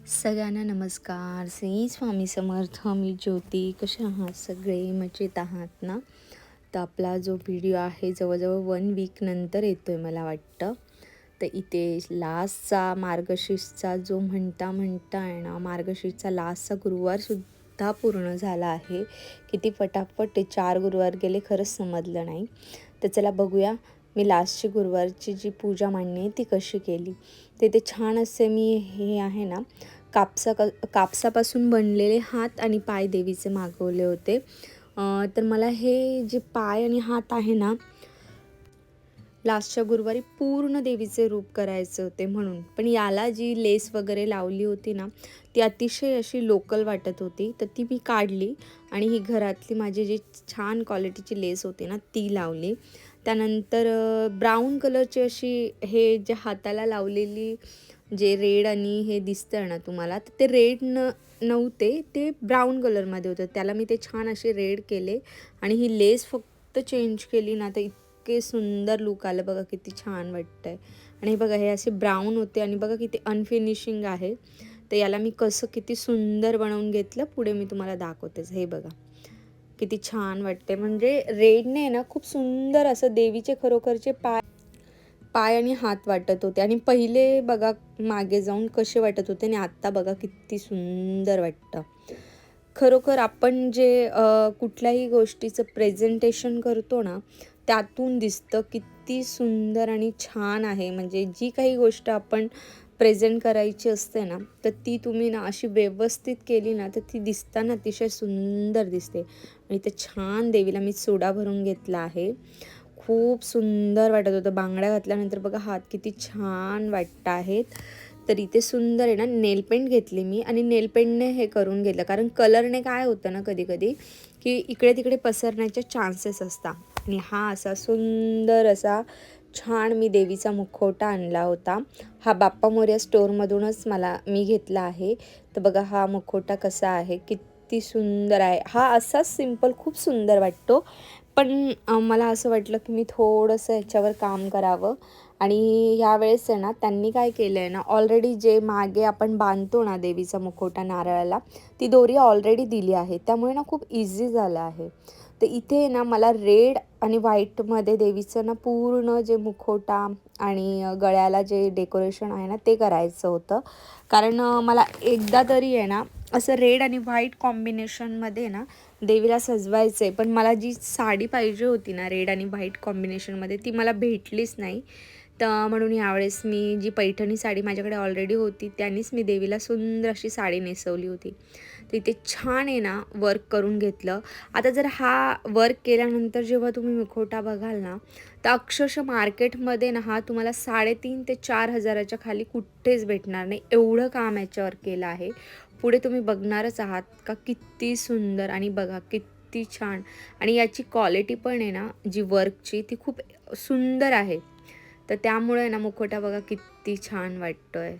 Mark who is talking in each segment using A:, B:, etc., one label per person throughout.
A: सगळ्यांना नमस्कार. श्री स्वामी समर्थ. मी ज्योती. कसे आहात सगळे? मजेत आहात ना? तर आपला जो व्हिडिओ आहे जवळजवळ 1 वीक नंतर येतो आहे मला वाटतं. तर इथे लास्टचा मार्गशीर्षचा जो म्हणता आहे ना, मार्गशीर्षचा लास्टचा गुरुवारसुद्धा पूर्ण झाला आहे. किती फटाफट ते 4 गुरुवार गेले खरंच समजलं नाही. तर चला बघूया मी लास्टची गुरुवारची जी पूजा मांडणी आहे ती कशी केली. तर इथे छान असे मी हे आहे ना कापसापासून बनलेले हात आणि पाय देवीचे मागवले होते. तर मला हे जे पाय आणि हात आहे ना, लास्टच्या गुरुवारी पूर्ण देवीचे रूप करायचे होते म्हणून. पण याला जी लेस वगैरे लावली होती ना, ती अतिशय अशी लोकल वाटत होती. तर ती मी काढली आणि ही घरातली माझी जी छान क्वालिटीची लेस होती ना, ती लावली. त्यानंतर ब्राऊन कलरची अशी हे जे हाताला लावलेली जे रेड आणि हे दिसतं ना तुम्हाला, तर ते रेड नव्हते, ते ब्राऊन कलरमध्ये होतं. त्याला मी ते छान असे रेड केले आणि ही लेस फक्त चेंज केली ना, तर इतके सुंदर लूक आलं बघा, किती छान वाटतंय. आणि बघा हे असे ब्राऊन होते आणि बघा किती अनफिनिशिंग आहे. तर याला मी कसं किती सुंदर बनवून घेतलं, पुढे मी तुम्हाला दाखवतेच. हे बघा किती छान वाटते. म्हणजे रेडने ना खूप सुंदर असं देवीचे खरोखरचे पाय पाय आणि हात वाटत होते. आणि पहिले बघा मागे जाऊन कसे वाटत होते आणि आत्ता बघा किती सुंदर वाटतं. खरोखर आपण जे कुठल्याही गोष्टीचं प्रेझेंटेशन करतो ना, त्यातून दिसतं किती सुंदर आणि छान आहे. म्हणजे जी काही गोष्ट आपण प्रेझेंट करायची असते ना, तर ती तुम्ही ना अशी व्यवस्थित केली ना, तर ती दिसताना अतिशय सुंदर दिसते. आणि ते छान देवीला मी सोडा भरून घेतला आहे. खूप सुंदर वाटत होतं. बांगड्या घातल्यानंतर बघा हात किती छान वाटत आहेत. तर इथे सुंदर आहे ना नेल पेंट घेतली मी आणि नेल पेंटने हे करून घेतलं. कारण कलरने काय होतं ना कधी-कधी, की इकडे-तिकडे पसरण्याचे चान्सेस असतात. आणि हा असा सुंदर असा छान मी देवीचा मुखवटा आणला होता. हा बाप्पा मोरया स्टोअरमधूनच मी घेतला आहे. तर बघा हा मुखवटा कसा आहे, किती सुंदर आहे. हा असाच सिंपल खूप सुंदर वाटतो. पण मला असं वाटलं की मी थोडंसं ह्याच्यावर काम करावं. आणि ह्यावेळेस आहे ना त्यांनी काय केलं आहे ना, ऑलरेडी जे मागे आपण बांधतो ना देवीचा मुखवटा नारळाला, ती दोरी ऑलरेडी दिली आहे. त्यामुळे ना खूप इझी झालं आहे. तर इथे ना मला रेड आणि व्हाईटमध्ये देवीचं ना पूर्ण जे मुखवटा आणि गळ्याला जे डेकोरेशन आहे ना ते करायचं होतं. कारण मला एकदा तरी आहे ना असं रेड आणि व्हाईट कॉम्बिनेशनमध्ये ना देवीला सजवायचं आहे. पण मला जी साडी पाहिजे होती ना रेड आणि व्हाईट कॉम्बिनेशनमध्ये, ती मला भेटलीच नाही. तर म्हणून यावेळेस मी जी पैठणी साडी माझ्याकडे ऑलरेडी होती त्यानीच मी देवीला सुंदर अशी साडी नेसवली होती. तर इथे छान आहे ना वर्क करून घेतलं. आता जर हा वर्क केल्यानंतर जेव्हा तुम्ही मुखवटा बघाल ना, तर अक्षरशः मार्केटमध्ये ना हा तुम्हाला 3,500 ते 4,000च्या खाली कुठेच भेटणार नाही. एवढं काम याच्यावर केलं आहे. पुढे तुम्ही बघणारच आहात का किती सुंदर. आणि बघा किती छान. आणि याची क्वालिटी पण आहे ना जी वर्कची ती खूप सुंदर आहे. तर त्यामुळे ना मुखवटा बघा किती छान वाटतोय.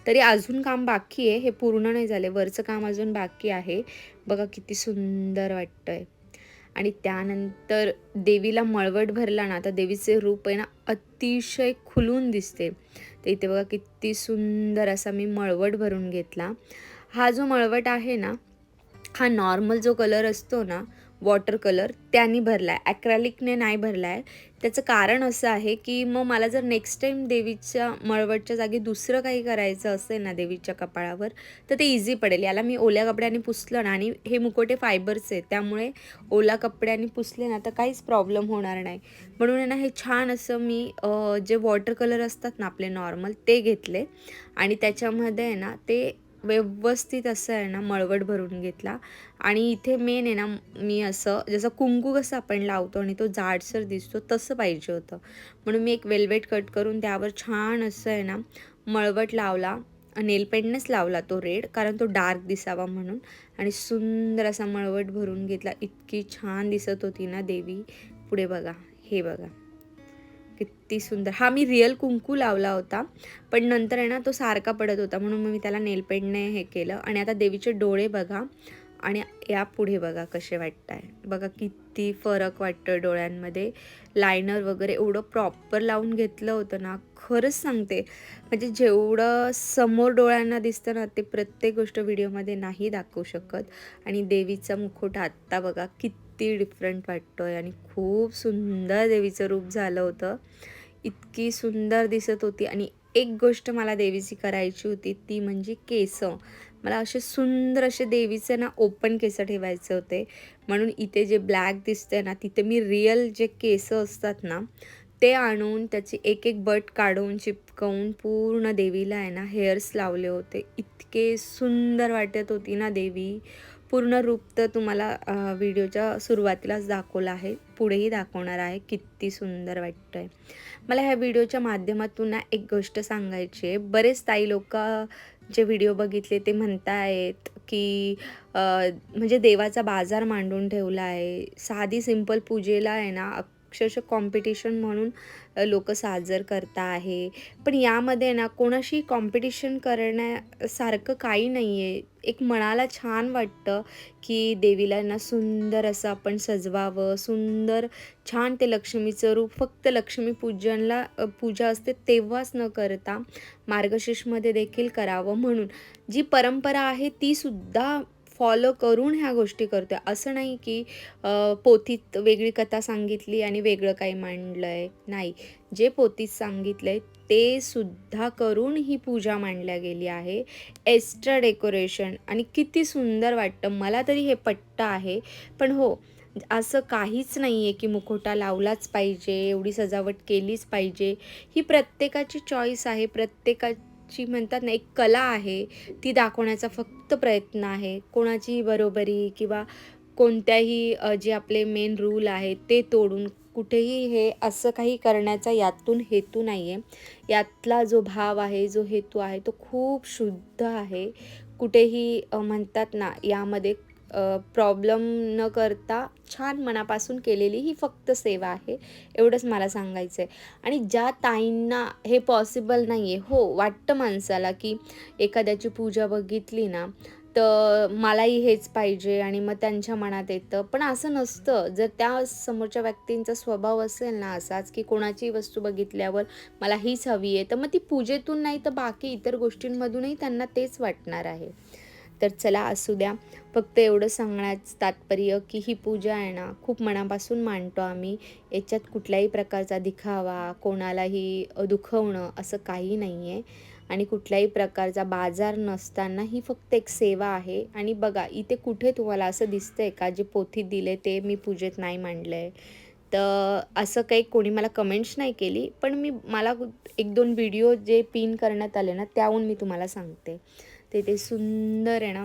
A: तरी अजून काम बाकी आहे, हे पूर्ण नाही झाले, वरचं काम अजून बाकी आहे. बघा किती सुंदर वाटतंय. आणि त्यानंतर देवीला मळवट भरला ना, तर देवीचे रूप आहे ना अतिशय खुलून दिसते. तर इथे बघा किती सुंदर असा मी मळवट भरून घेतला. हा जो मळवट आहे ना, हा नॉर्मल जो कलर असतो ना, वॉटर कलर, त्यानी भरला आहे, ॲक्रेलिकने नाही भरला आहे. त्याचं कारण असं आहे की मग मला जर नेक्स्ट टाईम देवीच्या मळवटच्या जागी दुसरं काही करायचं असेल ना देवीच्या कपाळावर, तर ते इझी पडेल. याला मी ओल्या कपड्याने पुसलं ना, आणि हे मुखवटे फायबरचे त्यामुळे ओला कपड्याने पुसले ना तर काहीच प्रॉब्लेम होणार नाही. म्हणून आहे ना हे छान असं मी जे वॉटर कलर असतात ना आपले नॉर्मल, ते घेतले आणि त्याच्यामध्ये आहे ना ते व्यवस्थित असं आहे ना मळवट भरून घेतला. आणि इथे मेन आहे ना, मी असं जसं कुंकू कसं आपण लावतो आणि तो जाडसर दिसतो तसं पाहिजे होतं. म्हणून मी एक वेल्वेट कट करून त्यावर छान असं आहे ना मळवट लावला. नेल पेंटनेच लावला तो रेड, कारण तो डार्क दिसावा म्हणून. आणि सुंदर असा मळवट भरून घेतला. इतकी छान दिसत होती ना देवी. पुढे बघा, हे बघा किती सुंदर. हा मी रिअल कुंकू लावला होता, पण नंतर आहे ना तो सारखा पडत होता म्हणून मग मी त्याला नेल पेंटने हे केलं. आणि आता देवीचे डोळे बघा, आणि यापुढे बघा कसे वाटत आहे. बघा किती फरक वाटतं डोळ्यांमध्ये. लायनर वगैरे एवढं प्रॉपर लावून घेतलं होतं ना, खरंच सांगते. म्हणजे जेवढं समोर डोळ्यांना दिसतं ना, ते प्रत्येक गोष्ट व्हिडिओमध्ये नाही दाखवू शकत. आणि देवीचा मुखवटा आत्ता बघा किती डिफरंट वाटतोय आणि खूप सुंदर देवीचं रूप झालं होतं. इतकी सुंदर दिसत होती. आणि एक गोष्ट मला देवीची करायची होती, ती म्हणजे केस. मला असे सुंदर असे देवीचे ना ओपन केस ठेवायचे होते. म्हणून इथे जे ब्लॅक दिसतंय ना, तिथे मी रिअल जे केस असतात ना, ते आणून त्याची एक एक बट काढून चिपकवून पूर्ण देवीला आहे ना हेअर्स लावले होते. इतके सुंदर वाटत होती ना देवी. पूर्ण रूप तर तुम्हाला व्हिडिओच्या सुरुवातीलाच दाखवलं आहे, पुढेही दाखवणार आहे. किती सुंदर वाटतंय. मला ह्या व्हिडिओच्या माध्यमातून ना एक गोष्ट सांगायची आहे. बरेच ताई लोकं जे व्हिडिओ बघितले ते म्हणतायत की म्हणजे देवाचा बाजार मांडून ठेवला आहे. साधी सिंपल पूजेला आहे ना अक्षरशः कॉम्पिटिशन म्हणून लोकं साजर करता आहे. पण यामध्ये ना कोणाशी कॉम्पिटिशन करण्यासारखं काही नाही आहे. एक मनाला छान वाटतं की देवीला ना सुंदर असं आपण सजवावं. सुंदर छान ते लक्ष्मीचं रूप फक्त लक्ष्मीपूजनला पूजा असते तेव्हाच न करता मार्गशीर्षमध्ये देखील करावं. म्हणून जी परंपरा आहे ती सुद्धा फॉलो करून ह्या गोष्टी करतोय. असं नाही की पोथीत वेगळी कथा सांगितली आणि वेगळं काही मांडलं आहे. नाही, जे पोथीत सांगितलं आहे ते सुद्धा करून ही पूजा मांडल्या गेली आहे. एक्स्ट्रा डेकोरेशन आणि किती सुंदर वाटतं. मला तरी हे पटतं आहे. पण हो, असं काहीच नाही आहे की मुखवटा लावलाच पाहिजे, एवढी सजावट केलीच पाहिजे. ही प्रत्येकाची चॉईस आहे. प्रत्येकाची म्हणतात ना एक कला आहे, ती दाखवण्याचा फक्त प्रयत्न आहे. कोणाचीही बरोबरी किंवा कोणत्याही जे आपले मेन रूल आहेत ते तोडून कुठेही हे असं काही करण्याचा यातून हेतू नाही आहे. यातला जो भाव आहे, जो हेतू आहे तो खूप शुद्ध आहे. कुठेही म्हणतात ना यामध्ये प्रॉब्लेम न करता छान मनापासून केलेली ही फक्त सेवा आहे. एवढंच मला सांगायचं आहे. आणि ज्या ताईंना हे पॉसिबल नाही आहे, हो वाटतं माणसाला की एखाद्याची पूजा बघितली ना, तर मलाही हेच पाहिजे आणि मग त्यांच्या मनात येतं. पण असं नसतं. जर त्या समोरच्या व्यक्तींचा स्वभाव असेल ना असाच, की कोणाचीही वस्तू बघितल्यावर मला हीच हवी आहे, तर मग ती पूजेतून नाही तर बाकी इतर गोष्टींमधूनही त्यांना तेच वाटणार आहे. तर चला असू द्या. फक्त एवढं सांगण्याचं तात्पर्य की ही पूजा आहे ना खूप मनापासून मांडतो आम्ही. याच्यात कुठल्याही प्रकारचा दिखावा, कोणालाही दुखवणं असं काही नाही आहे. आणि कुठल्याही प्रकारचा बाजार नसताना ही फक्त एक सेवा आहे. आणि बघा इथे कुठे तुम्हाला असं दिसतंय का जे पोथीत दिले ते मी पूजेत नाही मांडलं आहे. तर असं काही कोणी मला कमेंट्स नाही केली. पण मला 1-2 व्हिडिओ जे पिन करण्यात आले ना त्याहून मी तुम्हाला सांगते. ते सुंदर आहे ना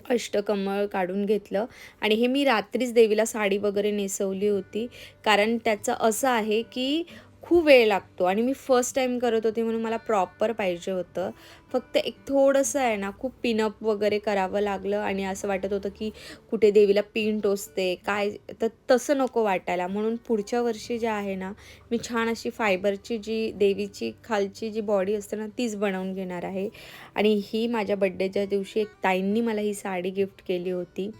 A: अष्टकमळ काढून घेतलं. आणि हे मी रात्रीच देवीला साडी वगैरे नेसवली होती. कारण त्याचं असं आहे की खूप वेळ लागतो आणि मी फर्स्ट टाईम करत होते म्हणून मला प्रॉपर पाहिजे होतं. फक्त एक थोडंसं आहे ना खूप पिनअप वगैरे करावं लागलं आणि असं वाटत होतं की कुठे देवीला पिन टोचते काय, तर तसं नको वाटायला. म्हणून पुढच्या वर्षी जे आहे ना मी छान अशी फायबरची जी देवीची खालची जी बॉडी असते ना तीच बनवून घेणार आहे. आणि ही माझ्या बड्डेच्या दिवशी एक ताईंनी मला ही साडी गिफ्ट केली होती.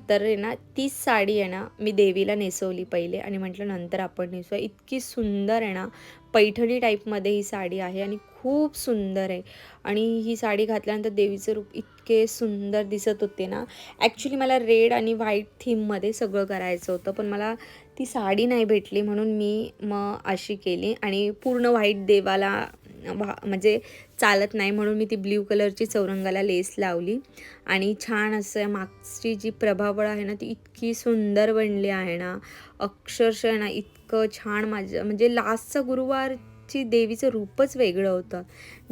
A: तर आहे ना तीच साडी आहे ना मी देवीला नेसवली पहिले आणि म्हटलं नंतर आपण नेसूया. इतकी सुंदर आहे ना, पैठणी टाईपमध्ये ही साडी आहे आणि खूप सुंदर आहे. आणि ही साडी घातल्यानंतर देवीचं रूप इतके सुंदर दिसत होते ना. ॲक्च्युली मला रेड आणि व्हाईट थीममध्ये सगळं करायचं होतं, पण मला ती साडी नाही भेटली म्हणून मी मग अशी केली. आणि पूर्ण व्हाईट देवाला म्हणजे चालत नाही म्हणून मी ती ब्ल्यू कलरची चौरंगाला लेस लावली. आणि छान असं मागची जी प्रभावळ आहे ना ती इतकी सुंदर बनली आहे ना, अक्षरशः ना इतकं छान. माझं म्हणजे लास्टचा गुरुवारची देवीचं रूपच वेगळं होतं.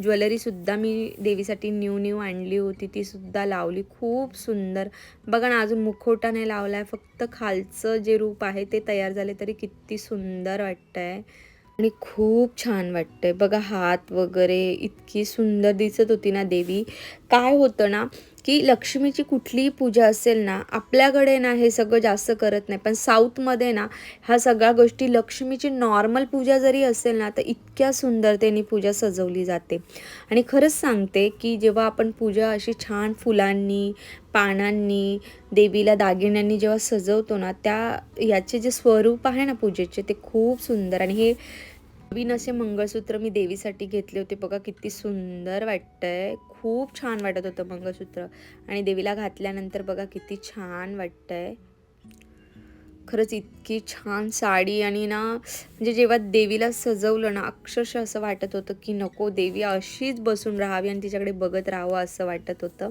A: ज्वेलरीसुद्धा मी देवीसाठी न्यू आणली होती, तीसुद्धा लावली. खूप सुंदर. बघा ना अजून मुखवटा नाही लावला आहे, फक्त खालचं जे रूप आहे ते तयार झाले तरी किती सुंदर वाटतं आहे. आणि खूप छान वाटतंय. बघा हात वगैरे इतकी सुंदर दिसत होती ना देवी. काय होतं ना, की लक्ष्मीची कुठलीही पूजा असेल ना, आपल्याकडे ना हे सगळं जास्त करत नाही. पण साऊथमध्ये ना, ह्या सगळ्या गोष्टी लक्ष्मीची नॉर्मल पूजा जरी असेल ना, तर इतक्या सुंदरतेने पूजा सजवली जाते. आणि खरंच सांगते, की जेव्हा आपण पूजा अशी छान फुलांनी, पानांनी, देवीला दागिन्यांनी जेव्हा सजवतो ना, याचे जे स्वरूप आहे ना पूजेचे, ते खूप सुंदर. आणि हे नवीन असे मंगळसूत्र मी देवीसाठी घेतले होते. बघा किती सुंदर वाटतंय. खूप छान वाटत होतं मंगळसूत्र आणि देवीला घातल्यानंतर बघा किती छान वाटतंय. खरंच इतकी छान साडी आणि ना म्हणजे जेव्हा देवीला सजवलं ना, अक्षरशः असं वाटत होतं, की नको देवी अशीच बसून राहावी आणि तिच्याकडे बघत राहावं असं वाटत होतं.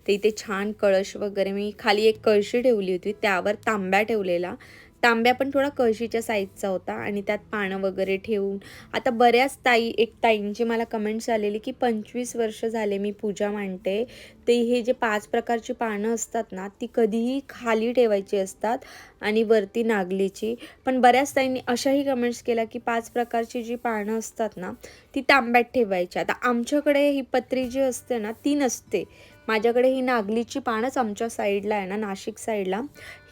A: तर इथे छान कळश वगैरे मी खाली एक कळशी ठेवली होती. त्यावर तांब्या ठेवलेला. तांब्या पण थोडा कळशीच्या साईजचा होता आणि त्यात पानं वगैरे ठेवून आता बऱ्याच एक ताईंची मला कमेंट्स आलेली, की 25 वर्ष झाले मी पूजा मांडते. ते हे जे 5 प्रकारची पानं असतात ना, ती कधीही खाली ठेवायची असतात आणि वरती नागलीची. पण बऱ्याच ताईंनी अशाही कमेंट्स केल्या, की 5 प्रकारची जी पानं असतात ना, ती तांब्यात ठेवायची. आता आमच्याकडे ही पत्री जी असते ना, ती नसते. माझ्याकडे ही नागलीची पानंच आमच्या साईडला आहे ना, नाशिक साईडला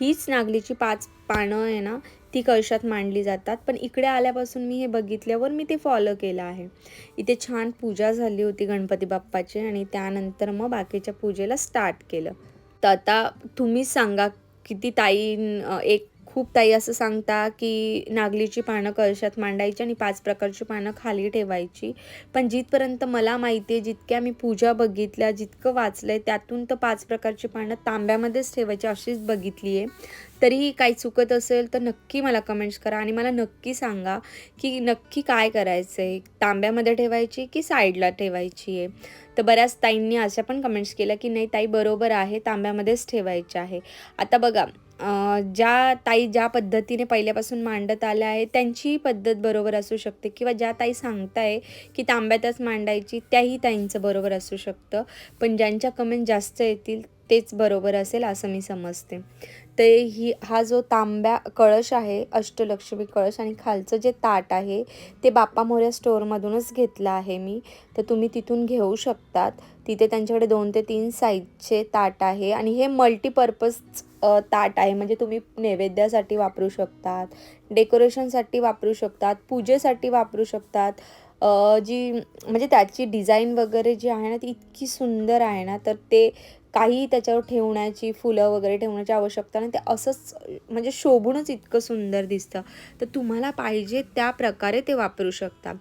A: हीच नागलीची 5 पानं आहे ना, ती कळशात मांडली जातात. पण इकडे आल्यापासून मी हे बघितल्यावर मी ते फॉलो केलं आहे. इथे छान पूजा झाली होती गणपती बाप्पाची आणि त्यानंतर मग बाकीच्या पूजेला स्टार्ट केलं. तर आता तुम्हीच सांगा किती एक खूप ताई असं सांगता, की नागलीची पानं कळशात मांडायची आणि 5 प्रकारची पानं खाली ठेवायची. पण जिथपर्यंत मला माहिती आहे, जितक्या मी पूजा बघितल्या, जितकं वाचलंय त्यातून तर 5 प्रकारची पानं तांब्यामध्येच ठेवायची अशीच बघितली आहे. तरीही काही चुकत असेल तर नक्की मला कमेंट्स करा आणि मला नक्की सांगा, की नक्की काय करायचं आहे? तांब्यामध्ये ठेवायची की साईडला ठेवायची आहे? तर बऱ्याच ताईंनी अशा पण कमेंट्स केल्या, की नाही ताई बरोबर आहे, तांब्यामध्येच ठेवायचे आहे. आता बघा ज्या ताई ज्या पद्धतीने पहिल्यापासून मांडत आल्या आहेत, त्यांची पद्धत बरोबर असू शकते किंवा ज्या ताई सांगताय, की तांब्यातच मांडायची, त्याही ताईंचं बरोबर असू शकतं. पण ज्यांच्या कमेंट जास्त येतील तेच बरोबर असेल असं मी समजते. तर हा जो तांब्या कळश आहे, अष्टलक्ष्मी कळश आणि खालचं जे ताट आहे, ते बाप्पा मोरया स्टोअरमधूनच घेतलं आहे मी. तर तुम्ही तिथून घेऊ शकतात. तिथे त्यांच्याकडे 2 ते 3 साईजचे ताट आहे आणि हे मल्टीपर्पज ताट आहे. म्हणजे तुम्ही नैवेद्यासाठी वापरू शकतात, डेकोरेशनसाठी वापरू शकतात, पूजेसाठी वापरू शकतात. जी म्हणजे त्याची डिझाईन वगैरे जी आहे ना, ती इतकी सुंदर आहे ना, तर ते काही त्याच्यावर ठेवण्याची, फुलं वगैरे ठेवण्याची आवश्यकता नाही. ते असंच म्हणजे शोभूनच इतकं सुंदर दिसतं. तर तुम्हाला पाहिजे त्या प्रकारे ते वापरू शकता.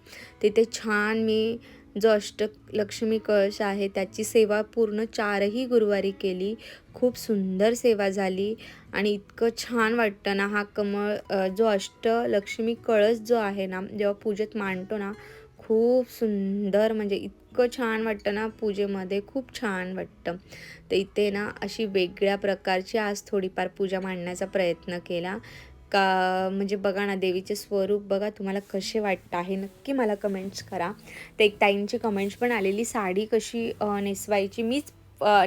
A: तिथे छान मी जो अष्टलक्ष्मी कळश आहे, त्याची सेवा पूर्ण 4ही गुरुवारी केली. खूप सुंदर सेवा झाली आणि इतकं छान वाटतं ना, हा जो अष्टलक्ष्मी कळश जो आहे ना, जेव्हा पूजेत मांडतो ना, खूप सुंदर म्हणजे इतकं छान वाटतं ना, पूजेमध्ये खूप छान वाटतं. तर इथे ना अशी वेगळ्या प्रकारची आज थोडीफार पूजा मांडण्याचा प्रयत्न केला. म्हणजे बघा ना, देवीचे स्वरूप बघा तुम्हाला कसे वाटतं आहे, नक्की मला कमेंट्स करा. तर एक ताईंची कमेंट्स पण आलेली, साडी कशी नेसवायची. मीच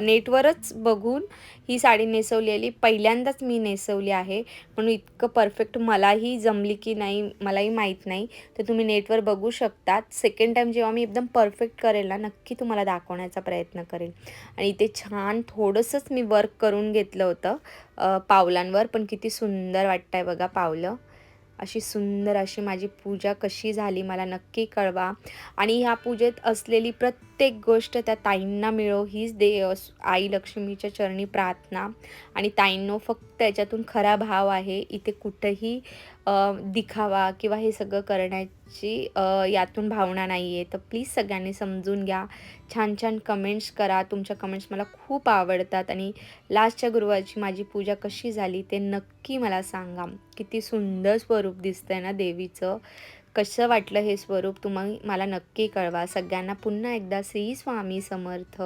A: नेटवरच बघून ही साडी नेसवलेली. पहिल्यांदाच मी नेसवली आहे, म्हणून इतकं परफेक्ट मलाही जमली की नाही मलाही माहीत नाही. तर तुम्ही नेटवर बघू शकतात. सेकंड टाईम जेव्हा मी एकदम परफेक्ट करेल ना, नक्की तुम्हाला दाखवण्याचा प्रयत्न करेल. आणि इथे छान थोडंसंच मी वर्क करून घेतलं होतं पावलांवर. पण किती सुंदर वाटतंय बघा पावलं. अशी सुंदर अशी माझी पूजा कशी झाली मला नक्की कळवा. आणि ह्या पूजेत असलेली प्रत्येक गोष्ट त्या ताईंना मिळो हीच आई लक्ष्मीच्या चरणी प्रार्थना. आणि ताईंनो फक्त याच्यातून खरा भाव आहे. इथे कुठंही दिखावा किंवा हे सगळं करण्याची यातून भावना नाही आहे. तर प्लीज सगळ्यांनी समजून घ्या. छान छान कमेंट्स करा. तुमच्या कमेंट्स मला खूप आवडतात. आणि लास्टच्या गुरुवारची माझी पूजा कशी झाली ते नक्की मला सांगा. किती सुंदर स्वरूप दिसतंय ना देवीचं. कसं वाटलं हे स्वरूप तुम्ही मला नक्की कळवा. सगळ्यांना पुन्हा एकदा श्री स्वामी समर्थ.